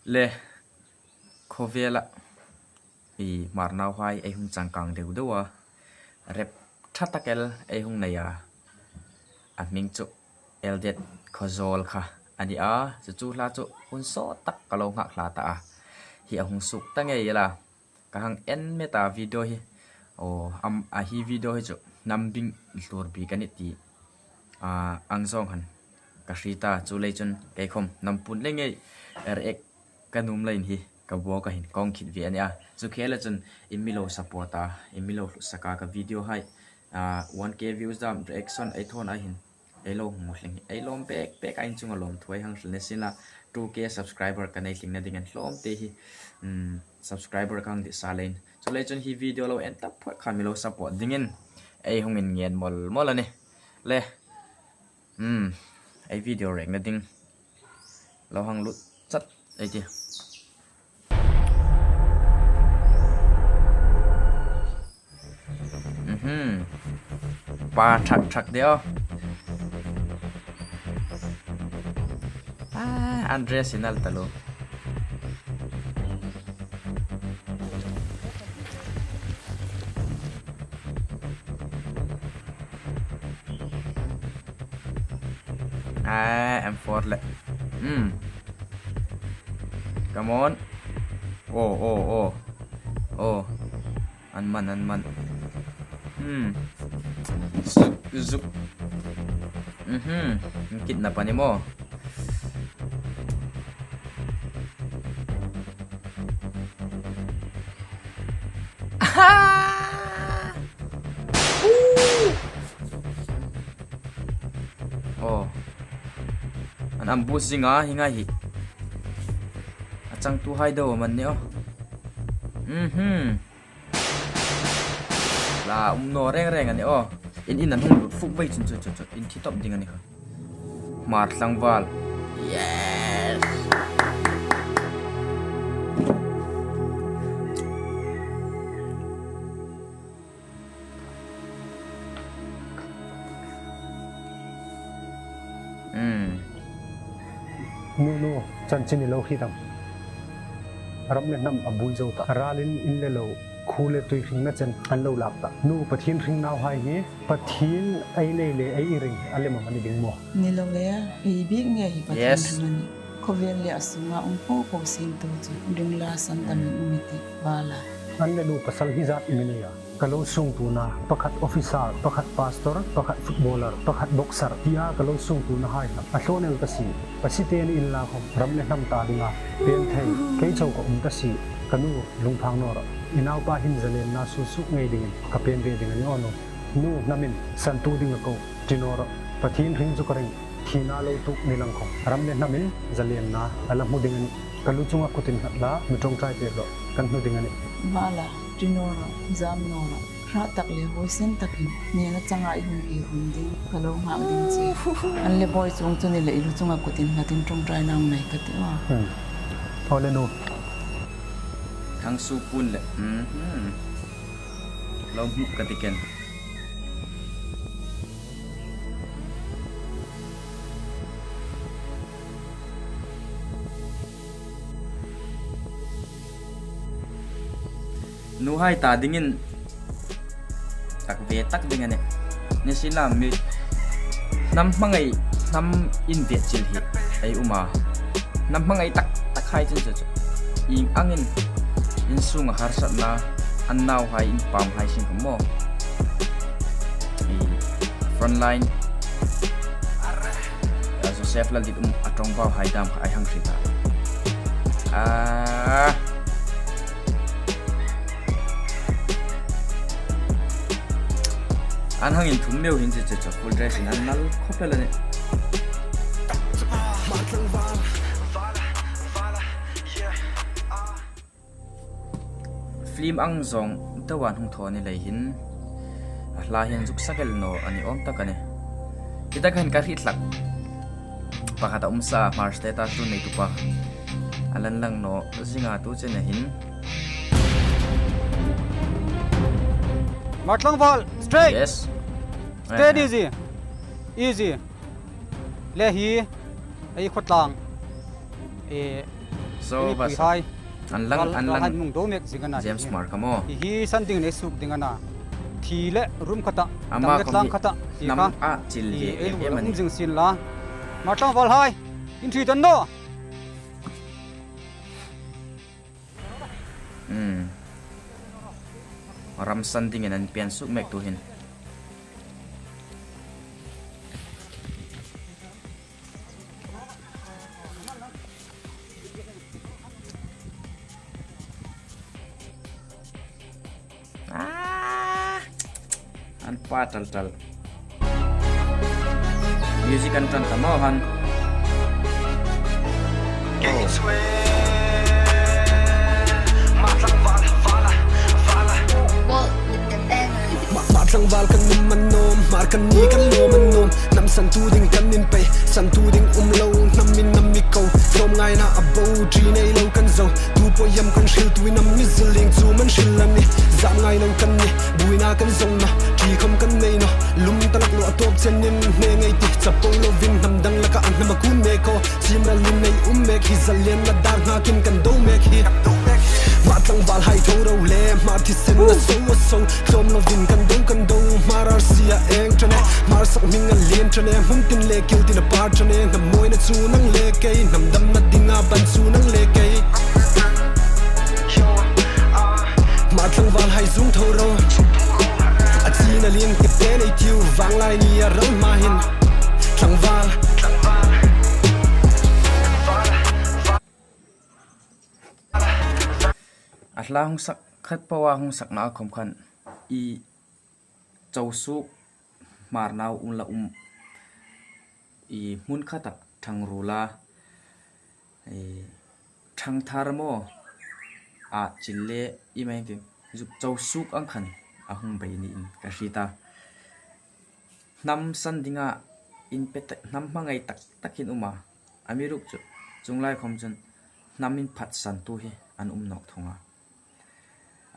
le Khawzawl i marnaw hai ai hung changkang deu dewa rep thatakel ai hung naya aming chu Eldad Khawzawl kha ani a chu hla chu hun so tak kalo nga hla ta a hi a hung suk ta nge yela ka hang en meta video hi o a hi video hi chu nambing hlur bi kan ti angzong han ka hrita chu lei chun kai khom nampun le nge ek kanum lain hi ka bo ka hin kong khit vi ania chu khela chun imilo supporta imilo saka ka video hai 1k views dam reaction ai thon a hin elo mohling elom pek ain chunga lom thoi hang hlne sila 2k subscriber ka nei thingna ding an hlom te hi subscriber kang di salen chu le chun hi video lo en tap phoi khamilo support dingin ai hongin ngen mol ani le ai video rek na ding lo hang lut chat ai ti pa thak deo Andres sinal talo M4 le come on oh anman zuk kidnap ani mo an ambush zinga hinga hi achang tu hai do man ne o la no reng ani o in an hung lut fuk vai chun in thi top ding ani kha mar Tlangval yes no chan chini lo hi dam ram le nam abui zo ta ralin in le lo khule tui ring na chen an lo lap ta nu pathin ring naw hai hi pathin ai nei le ai ring ale ma mani ding mo ni lo le i biek nge hi pathin ring Khawzawl le asunga po sin to chu ring la san tam umiti wala an le lu pasal hi zat imini ya kalau sung tu na pakhat officer pakhat pastor pakhat footballer pakhat boxer tia kalau sung tu na hai a hlonel ta si pasite ni in la khom ram le nam ta dinga pen thai kei chau ko ta si kanu lungphang no ra inaw pa hin zalen na su su ngei ding ka pen ve ding ani ono nu namin san tu ding ko tinor pathin ring chu kareng thina lo tu ni lang khom ram le namin zalen na alam mu ding ani kalu chunga kutin la mitong trai te lo kan nu ding ani wala tinora zamnora ra tak le hoisen takin ne na changa I hum ki hum ding kalo ma ding chi an le boy chung chu ni le ilu chunga kutin hatin tong trai nang nai ka te wa ole no thang su pun le lo bu ka tiken nu hai ta dingin tak ve tak dingane ne sila mi nam mangai nam in ve chil hi ai uma nam mangai tak khai chen chu ing angin in sung har sat na an naw hai in pam hai sing mo front line so sef la dit atong ba hai dam ai hang rita an hangin thumleu hin che full dress in an nal khopela ne film ang zong tawan hung thoni lei hin la hian juk sakel no ani om takane kita kan ka hitlak pakata umsa mar status tu nei tu pa alan lang no zinga tu chen hin Tlangval, straight. yes Straight easy. Le hi ai khotlang so va hai an lang mung do mek zingana James Mar kamo hi san ding ne suk dingana thi le room khata ama tlang khata nam a chil ve em ani jing sin la ma Tlangval hai in thi tan no ram san ding an pian suk mek tu hin an pa tal music an tan tamo han Tlangval kan nim man nom mar kan ni kan lo man nom nam san tu ding kan nin pe san tu ding lo nam min nam mi ko som ngai na abo tri nei lo kan zo tu po yam kan shil tu nam mi ziling chu man shil lan ni zam ngai lo kan ni bui na kan zong na tri khom kan nei no lum talak lo atop chen nin ne ngai ti chapo lo vin nam dang la ka an ma kun me ko sim ra lin nei me ki zalian na dar na kin kan do me ki ma Tlangval hai tho ro le ma thi sen na so som lo vin kan do mar sia eng chane mar sak ming a lien chane hum tin le kil tin a par chane nam moi na chu nang le kai nam dam na dinga ban chu nang le kai ma Tlangval hai zung tho ro a chi na lien ke te nei tiu wang lai ni a ro ma hin Tlangval atla hong sak khat pawa hong sak na khom khan I châu su mar nau la I mun khatak thang rula thang thar mo a chille I mai ke zup châu suk ang khan a hung bai ni in ka rita nam san dinga in pet nam mangai tak takin uma amiruk chu chunglai khom chun namin phat san tu hi an nok thonga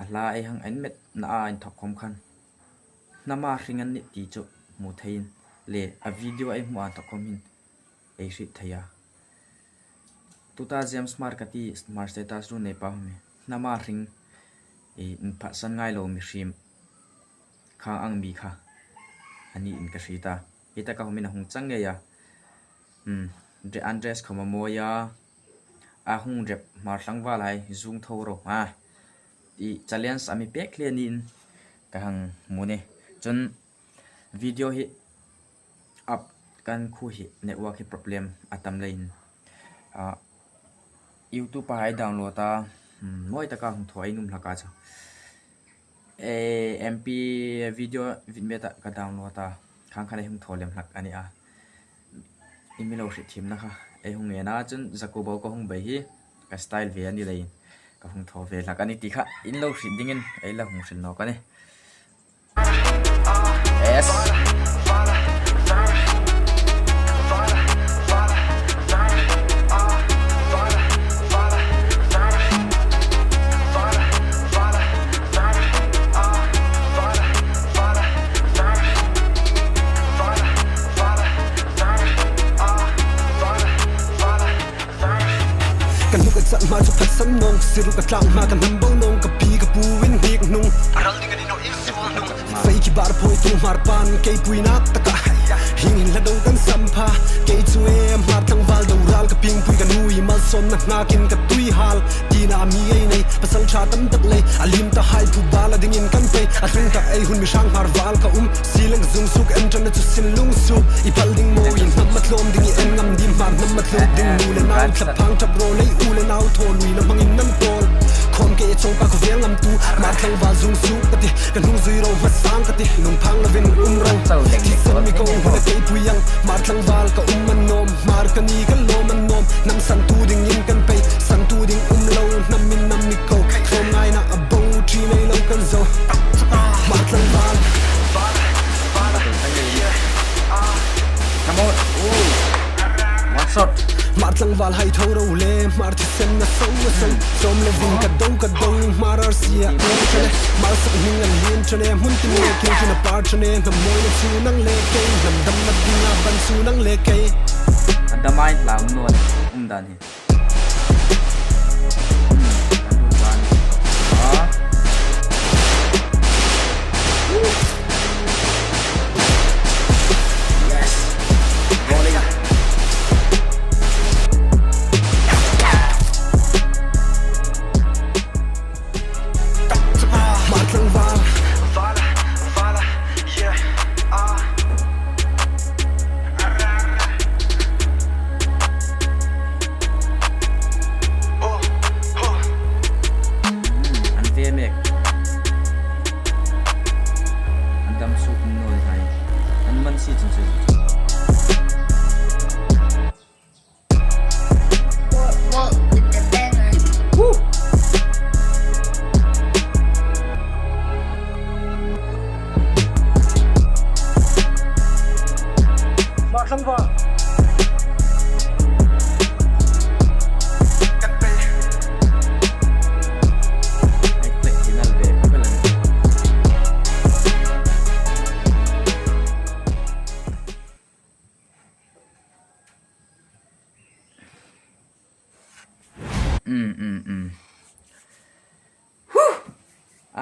ala ai hang an met na a in thok khom khan nama ringan ni ti chu mu thein le a video ai mu an thok khom hin ei ri thaya tuta James Mar kati smart status ru ne pa me nama ring e in pha san ngai lo mi hrim kha ang mi kha ani in ka rita ita ka homin hung chang nge ya de andres khoma moya a hung rep Mar Tlangval hai zung tho ro I challenge ami pek clean in kahang mune chun video hi up kan khu hi network hi problem atam lein YouTube pa hai download ta moi ta ka hung thoi num laka cha MP video vinmeta ka download ta khang khane hung tholem lak ani a imilo ri thim na kha hung ne na chun zakubo ko hung bai hi ka style ve ani lein ka hung tho ve lak ani ti kha in lo ri dingin ei la hung sil no ka ne yes ma chu phat san nong siru ka tlang ma kan nam bo nong ka pi ka pu win hik nung aral ding ani no il su nung fei ki bar poi tu mar pan ke pui na ta ka hing la do kan sampha ke chu e Mar Tlangval do ral ka ping pui ka nui mal som na na kin ka tui hal ti na mi ei nei pasal cha tam tak le alim ta hai pu bala ding in kan pe a thung ta ei hun mi sang mar wal ka silang zung suk en tan chu sin lung su I pal ding mo in nam mat lom ding en ngam dim ma nam mat lom ding nu le na tla phang chap ro le u le na thol lui na mangin nam tol khom ke chong pa ko vel ngam tu Mar Tlangval zung su ka ti kan hung zui ro ma sang ka ti lung phang na vin rong san mi ko na ke pu yang Mar Tlangval ka man nom mar ka ni kan lo man nom nam san tu ding in kan pe san tu ding lo nam min nam mi ko khom ngai na abo tri nei lo kan zo Mar Tlangval come on one shot Mar Tlangval hai tho ro le mar thi sen na so som le vin ka do mar ar sia chane mar sak ning an lien chane mun tin le ke chana par chane nam moi na chu nang le ke nam dam na dinga ban chu nang le ke damai lam non dan hi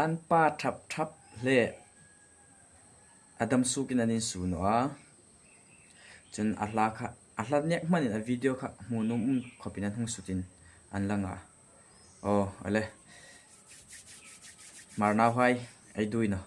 an pa thap le adam sukin anin su no a chun ahla kha ahla nek manin a video kha munum khopin an hung sutin an langa ale marna hai ai duina